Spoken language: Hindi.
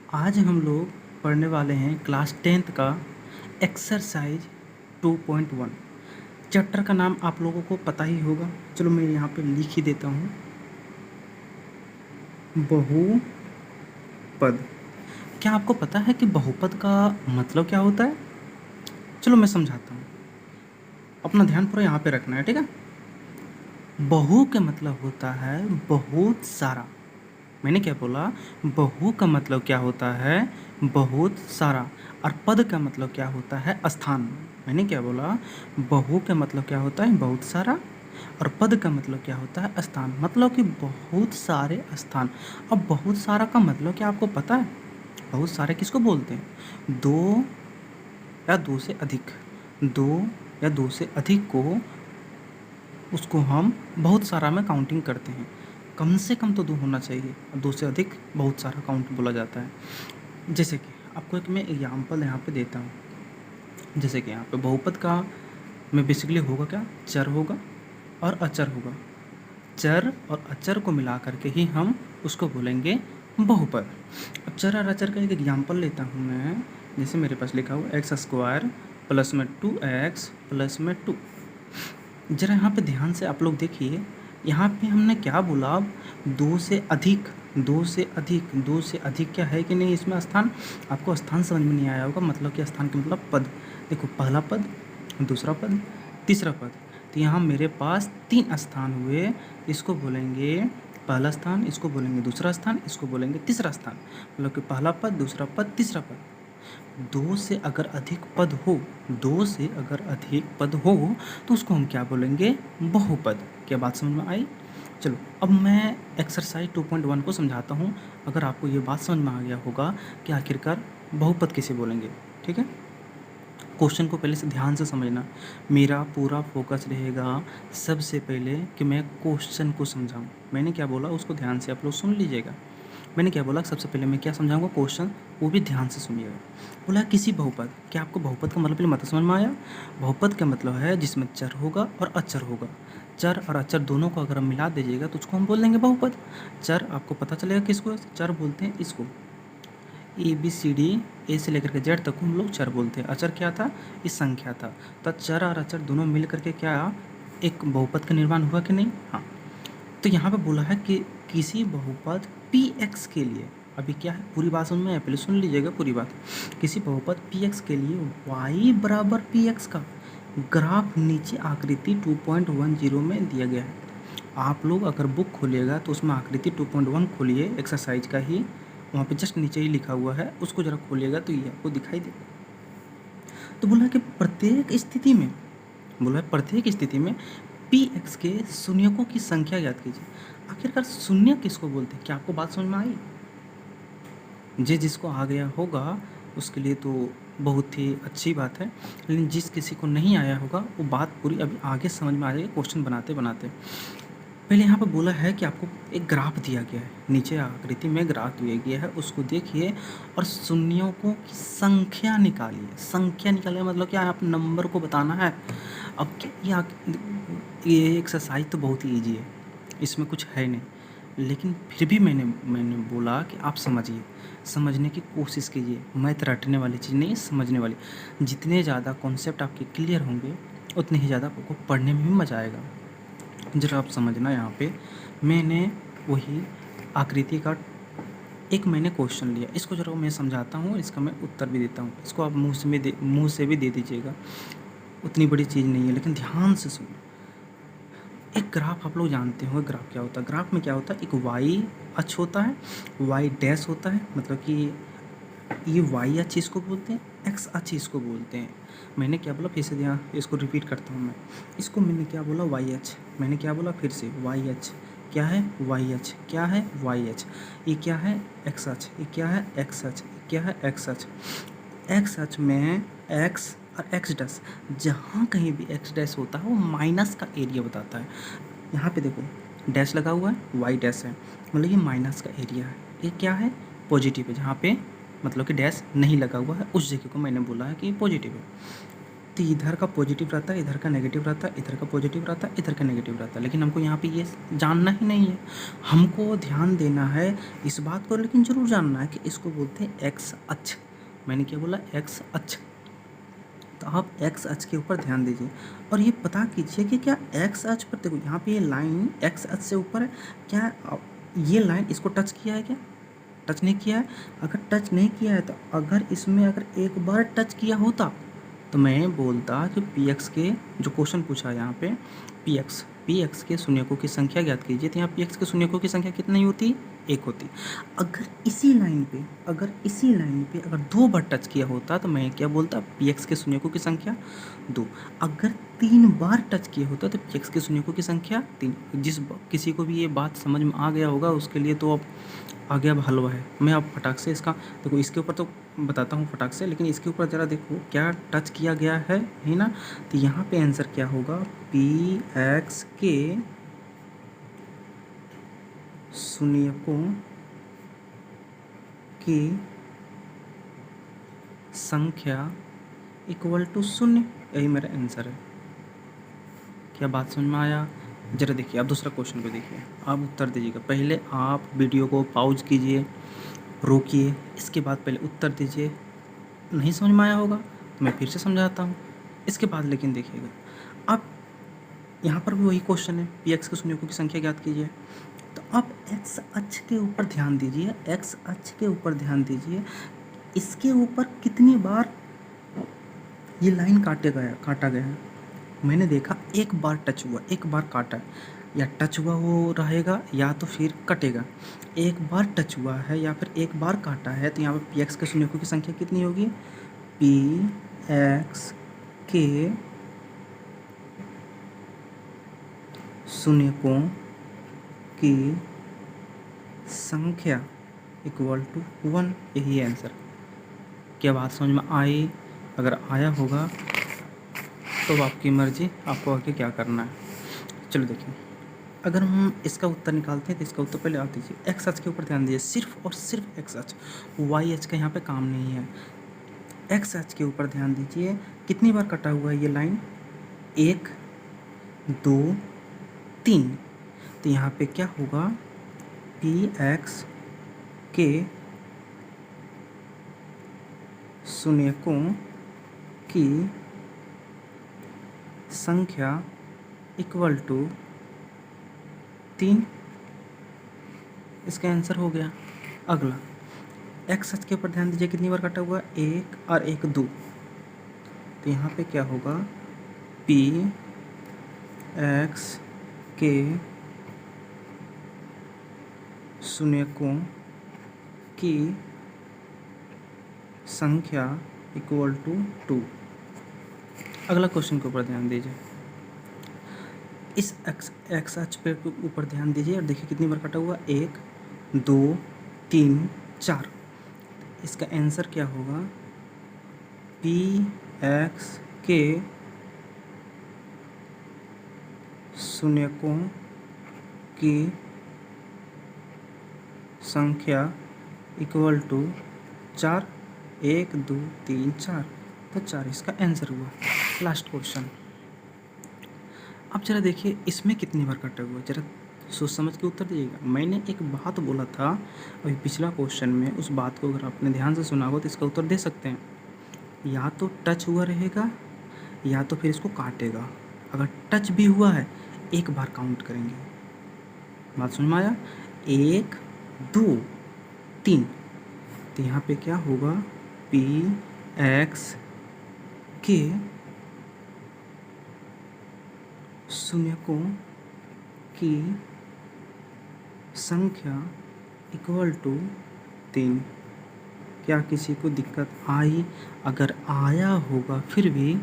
आज हम लोग पढ़ने वाले हैं क्लास 10th का एक्सरसाइज 2.1। चैप्टर का नाम आप लोगों को पता ही होगा। चलो मैं यहाँ पे लिख ही देता हूँ, बहुपद। क्या आपको पता है कि बहुपद का मतलब क्या होता है? चलो मैं समझाता हूँ, अपना ध्यान पूरा यहाँ पे रखना है, ठीक है। बहु का मतलब होता है बहुत सारा। मैंने क्या बोला? बहु का मतलब क्या होता है? बहुत सारा। और पद का मतलब क्या होता है? स्थान। मैंने क्या बोला? बहु का मतलब क्या होता है? बहुत सारा। और पद का मतलब क्या होता है? स्थान। मतलब कि बहुत सारे स्थान। अब बहुत सारा का मतलब क्या आपको पता है? बहुत सारे किसको बोलते हैं? दो या दो से अधिक। दो या दो से अधिक को, उसको हम बहुत सारा में काउंटिंग करते हैं। कम से कम तो दो होना चाहिए, दो से अधिक बहुत सारा काउंट बोला जाता है। जैसे कि आपको एक मैं एग्जाम्पल यहाँ पे देता हूँ। जैसे कि यहाँ पे बहुपद का में बेसिकली होगा क्या? चर होगा और अचर होगा। चर और अचर को मिला करके ही हम उसको बोलेंगे बहुपद। अब चर और अचर का एक एग्जाम्पल लेता हूँ मैं। जैसे मेरे पास लिखा हुआ एक्स स्क्वायर प्लस में 2x प्लस में 2। ज़रा यहाँ पे ध्यान से आप लोग देखिए, यहाँ पे हमने क्या बोला? अब दो से अधिक, दो से अधिक, दो से अधिक क्या है कि नहीं इसमें स्थान? आपको स्थान समझ में नहीं आया होगा, मतलब कि स्थान का मतलब पद। देखो, पहला पद, दूसरा पद, तीसरा पद। तो यहाँ मेरे पास 3 स्थान हुए। इसको बोलेंगे पहला स्थान, इसको बोलेंगे दूसरा स्थान, इसको बोलेंगे तीसरा स्थान। मतलब कि पहला पद, दूसरा पद, तीसरा पद। दो से अगर अधिक पद हो, दो से अगर अधिक पद हो तो उसको हम क्या बोलेंगे? बहुपद। क्या बात समझ में आई? चलो अब मैं एक्सरसाइज 2.1 को समझाता हूँ। अगर आपको ये बात समझ में आ गया होगा कि आखिरकार बहुपद किसे बोलेंगे, ठीक है। क्वेश्चन को पहले से ध्यान से समझना। मेरा पूरा फोकस रहेगा सबसे पहले कि मैं क्वेश्चन को समझाऊं। मैंने क्या बोला उसको ध्यान से आप लोग सुन लीजिएगा। मैंने क्या बोला? सबसे पहले मैं क्या समझाऊंगा क्वेश्चन, वो भी ध्यान से सुनिएगा। बोला किसी बहुपद। क्या आपको बहुपद का मतलब पहले मतलब समझ में आया? बहुपद का मतलब है जिसमें चर होगा और अचर होगा। चर और अचर दोनों को अगर हम मिला दीजिएगा तो उसको हम बोल देंगे बहुपद। चर आपको पता चलेगा किसको चर बोलते हैं? इसको ABCD, ए से लेकर के जेड तक को हम लोग चर बोलते हैं। अचर क्या था? इस संख्या था। तो चर और अचर दोनों मिल करके क्या एक बहुपद का निर्माण हुआ कि नहीं? हाँ। तो यहाँ पे बोला है कि किसी बहुपद Px के लिए, अभी क्या है पूरी बात समझ में है, पहले सुन लीजिएगा पूरी बात। किसी बहुपद Px के लिए y बराबर Px का ग्राफ नीचे आकृति 2.10 में दिया गया है। आप लोग अगर बुक खोलिएगा तो उसमें आकृति 2.1 खोलिए, एक्सरसाइज का ही, वहाँ पे जस्ट नीचे ही लिखा हुआ है, उसको ज़रा खोलिएगा तो ये आपको दिखाई देगा। तो बोला कि प्रत्येक स्थिति में, बोला है प्रत्येक स्थिति में Px के शून्यकों की संख्या ज्ञात कीजिए। आखिरकार शून्य किसको बोलते हैं? क्या आपको बात समझ में आई? जिसको आ गया होगा उसके लिए तो बहुत ही अच्छी बात है, लेकिन जिस किसी को नहीं आया होगा वो बात पूरी अभी आगे समझ में आ जाएगी क्वेश्चन बनाते बनाते। पहले यहाँ पर बोला है कि आपको एक ग्राफ दिया गया है, नीचे आकृति में ग्राफ दिया गया है, उसको देखिए और शून्यों की संख्या निकालिए। संख्या निकालिए मतलब क्या? आप नंबर को बताना है। अब क्या ये एक्सरसाइज तो बहुत ही ईजी है, इसमें कुछ है नहीं, लेकिन फिर भी मैंने बोला कि आप समझिए, समझने की कोशिश कीजिए। मैथ रटने वाली चीज़ नहीं, समझने वाली। जितने ज़्यादा कॉन्सेप्ट आपके क्लियर होंगे उतने ही ज़्यादा आपको पढ़ने में भी मज़ा आएगा। जरा आप समझना, यहाँ पे मैंने वही आकृति का एक मैंने क्वेश्चन लिया, इसको जरा मैं समझाता हूँ, इसका मैं उत्तर भी देता हूँ। इसको आप मुँह से भी दे दीजिएगा, उतनी बड़ी चीज़ नहीं है, लेकिन ध्यान से सुनो। एक ग्राफ आप लोग जानते हो ग्राफ क्या होता है? ग्राफ में क्या होता है? एक वाई अक्ष होता है, वाई डैश होता है, मतलब कि ये वाई अक्ष इसको बोलते हैं, एक्स अक्ष इसको बोलते हैं। मैंने क्या बोला? फिर से ध्यान, इसको रिपीट करता हूँ मैं। इसको मैंने क्या बोला? वाई अक्ष। मैंने क्या बोला? फिर से वाई अक्ष। क्या है? वाई अक्ष। क्या है? वाई अक्ष। ये क्या है? एक्स अक्ष। ये क्या है? एक्स अक्ष। क्या है? एक्स अक्ष। एक्स अक्ष में एक्स और एक्स डैश, जहाँ कहीं भी एक्स डैश होता है वो माइनस का एरिया बताता है। यहाँ पे देखो डैश लगा हुआ है, वाई डैश है, मतलब ये माइनस का एरिया है। ये क्या है? पॉजिटिव है। जहाँ पे मतलब कि डैश नहीं लगा हुआ है उस जगह को मैंने बोला है कि पॉजिटिव है। तो इधर का पॉजिटिव रहता है, इधर का नेगेटिव रहता है, इधर का पॉजिटिव रहता है, इधर का नेगेटिव रहता है, लेकिन हमको यहाँ पे ये जानना ही नहीं है। हमको ध्यान देना है इस बात को, लेकिन ज़रूर जानना है कि इसको बोलते हैं एक्स अक्ष। मैंने क्या बोला? एक्स अक्ष। तो आप एक्स अक्ष के ऊपर ध्यान दीजिए और ये पता कीजिए कि क्या एक्स अक्ष पर, देखो यहाँ पे ये लाइन एक्स अक्ष से ऊपर है, क्या ये लाइन इसको टच किया है? क्या टच नहीं किया है? अगर टच नहीं किया है तो अगर इसमें अगर एक बार टच किया होता तो मैं बोलता कि पी एक्स के जो क्वेश्चन पूछा है यहाँ पे, पी एक्स के शून्यकों की संख्या ज्ञात कीजिए, तो यहाँ पी एक्स के शून्यकों की संख्या कितनी होती? एक होती। अगर इसी लाइन पे अगर 2 बार टच किया होता तो मैं क्या बोलता? पी एक्स के शून्यकों की संख्या 2। अगर 3 बार टच किया होता तो पी एक्स के शून्यकों की संख्या 3। किसी को भी ये बात समझ में आ गया होगा उसके लिए तो अब आ गया, अब हलवा है। मैं अब फटाक से इसका देखो, इसके ऊपर तो बताता हूँ फटाक से, लेकिन इसके ऊपर ज़रा देखो क्या टच किया गया है ना। तो यहाँ पे आंसर क्या होगा? पी एक्स के शून्यकों की संख्या इक्वल टू 0। यही मेरा आंसर है। क्या बात समझ में आया? जरा देखिए, आप दूसरा क्वेश्चन को देखिए, आप उत्तर दीजिएगा। पहले आप वीडियो को पॉज कीजिए, रोकिए, इसके बाद पहले उत्तर दीजिए। नहीं समझ में आया होगा तो मैं फिर से समझाता हूँ। इसके बाद लेकिन देखिएगा, आप यहाँ पर भी वही क्वेश्चन है, पी एक्स के शून्यकों की संख्या ज्ञात कीजिए। तो आप एक्स अक्ष के ऊपर ध्यान दीजिए, एक्स अक्ष के ऊपर ध्यान दीजिए। इसके ऊपर कितनी बार ये लाइन काटा गया है? मैंने देखा एक बार टच हुआ, एक बार काटा, या टच हुआ वो रहेगा या तो फिर कटेगा। एक बार टच हुआ है या फिर एक बार काटा है, तो यहाँ पर पी एक्स के शून्यकों की संख्या कितनी होगी? पी एक्स के शून्यकों की संख्या इक्वल टू 1। यही है आंसर। क्या बात समझ में आई? अगर आया होगा तो आपकी मर्जी, आपको आगे क्या करना है। चलो देखिए, अगर हम इसका उत्तर निकालते हैं तो इसका उत्तर पहले आप दीजिए। एक्स अक्ष के ऊपर ध्यान दीजिए, सिर्फ और सिर्फ एक्स अक्ष, वाई अक्ष का यहाँ पे काम नहीं है। एक्स अक्ष के ऊपर ध्यान दीजिए, कितनी बार कटा हुआ है ये लाइन? 1 2 3। तो यहाँ पे क्या होगा? पी एक्स के शून्यकों की संख्या इक्वल टू 3। इसका आंसर हो गया। अगला, एक्स अक्ष के ऊपर ध्यान दीजिए, कितनी बार कटा हुआ? 1 और 1 2। तो यहाँ पे क्या होगा? पी एक्स के शून्यकों की संख्या इक्वल टू 2। अगला क्वेश्चन के ऊपर ध्यान दीजिए, इस एक्स अक्ष पे ऊपर ध्यान दीजिए और देखिए कितनी बार कटा हुआ? 1 2 3 4। इसका आंसर क्या होगा? पी एक्स के शून्यकों की संख्या इक्वल टू 4। 1 2 3 4, तो 4 इसका आंसर हुआ। लास्ट क्वेश्चन, अब जरा देखिए इसमें कितनी बार कटा हुआ, जरा सोच समझ के उत्तर दीजिएगा। मैंने एक बात बोला था अभी पिछला क्वेश्चन में, उस बात को अगर आपने ध्यान से सुना हो तो इसका उत्तर दे सकते हैं। या तो टच हुआ रहेगा या तो फिर इसको काटेगा। अगर टच भी हुआ है, एक बार काउंट करेंगे। बात समझ में आया? 1 2 3। तो यहाँ पे क्या होगा? पी एक्स के शून्यकों की संख्या इक्वल टू 3। क्या किसी को दिक्कत आई? अगर आया होगा फिर भी